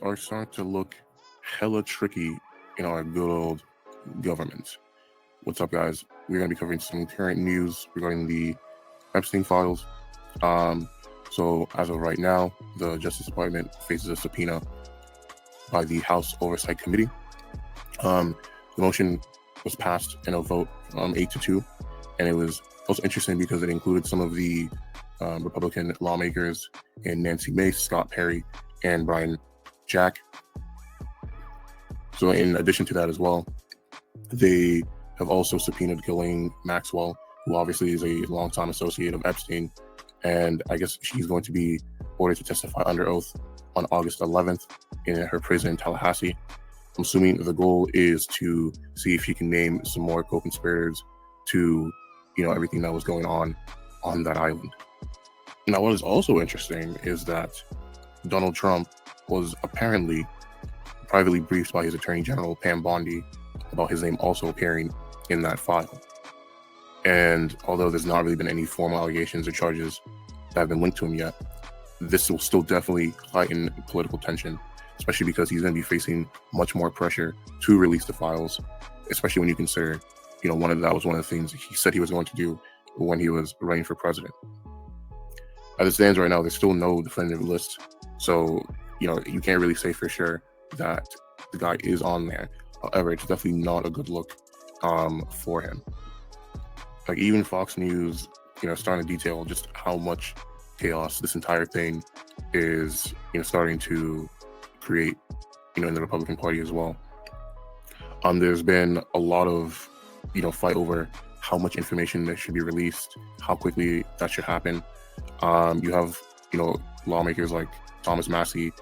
are starting to look hella tricky in our good old government. What's up, guys? We're going to be covering some current news regarding the Epstein files. So as of right now, the Justice Department faces a subpoena by the House Oversight Committee. The motion was passed in a vote 8-2, and it was also interesting because it included some of the Republican lawmakers in Nancy Mace, Scott Perry, and Brian Jack. So in addition to that as well, they have also subpoenaed Ghislaine Maxwell, who obviously is a longtime associate of Epstein, and I guess she's going to be ordered to testify under oath on August 11th in her prison in Tallahassee. I'm assuming the goal is to see if she can name some more co-conspirators to, everything that was going on that island. Now, what is also interesting is that Donald Trump was apparently privately briefed by his Attorney General, Pam Bondi, about his name also appearing in that file. And although there's not really been any formal allegations or charges that have been linked to him yet, this will still definitely heighten political tension, especially because he's going to be facing much more pressure to release the files, especially when you consider, that was one of the things he said he was going to do when he was running for president. As it stands right now, there's still no definitive list. So, you can't really say for sure that the guy is on there. However, it's definitely not a good look for him. Like, even Fox News, starting to detail just how much chaos this entire thing is, starting to create, in the Republican Party as well. There's been a lot of, fight over how much information that should be released, how quickly that should happen. You have, lawmakers like Thomas Massie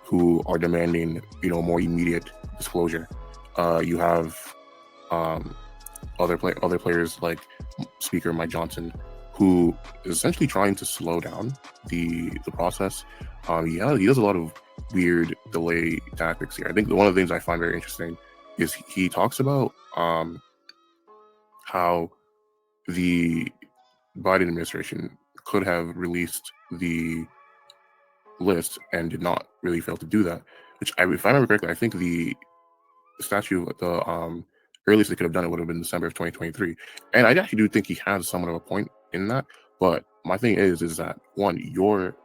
who are demanding, more immediate disclosure. You have other players like Speaker Mike Johnson, who is essentially trying to slow down the process. He does a lot of weird delay tactics here. I think one of the things I find very interesting is he talks about how the Biden administration could have released the list and did not really fail to do that. Which, if I remember correctly, I think the statute, the earliest they could have done it would have been December of 2023. And I actually do think he has somewhat of a point in that. But my thing is that, one, your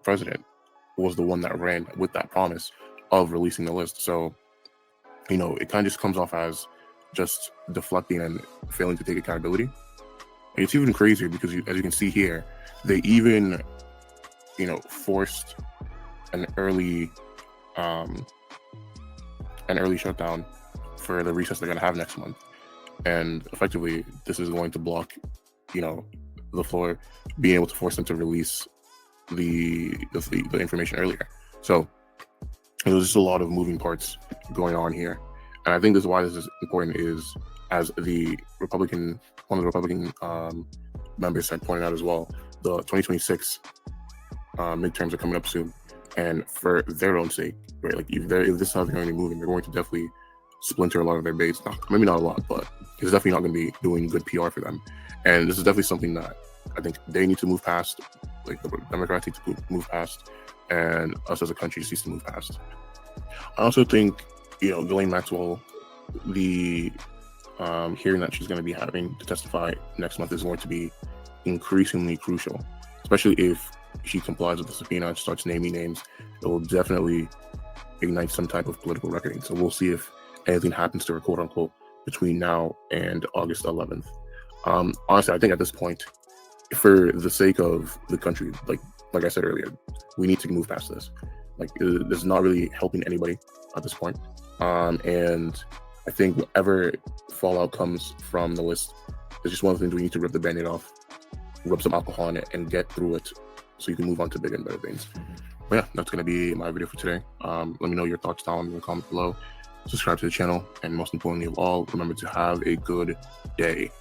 president was the one that ran with that promise of releasing the list. So, it kind of just comes off as just deflecting and failing to take accountability. And it's even crazier because, as you can see here, they even, forced an early shutdown for the recess they're going to have next month. And effectively, this is going to block, the floor being able to force them to release the information earlier. So there's just a lot of moving parts going on here. And I think this is why this is important is, as one of the Republican members had pointed out as well, the 2026 midterms are coming up soon. And for their own sake, right? Like, if this is how they're going to be moving, they're going to definitely splinter a lot of their base. Maybe not a lot, but it's definitely not going to be doing good PR for them. And this is definitely something that I think they need to move past, like the Democrats need to move past, and us as a country needs to move past. I also think, Ghislaine Maxwell, the hearing that she's going to be having to testify next month is going to be increasingly crucial, especially if she complies with the subpoena and starts naming names. It will definitely ignite some type of political reckoning. So we'll see if anything happens to her, quote unquote, between now and August 11th. Honestly, I think at this point, for the sake of the country, like I said earlier, we need to move past this. Like, this is not really helping anybody at this point. And I think whatever fallout comes from the list is just one of the things we need to rip the Band-Aid off, rub some alcohol on it, and get through it so you can move on to bigger and better things. But yeah, that's going to be my video for today. Let me know your thoughts down in the comment below. Subscribe to the channel, and most importantly of all, remember to have a good day.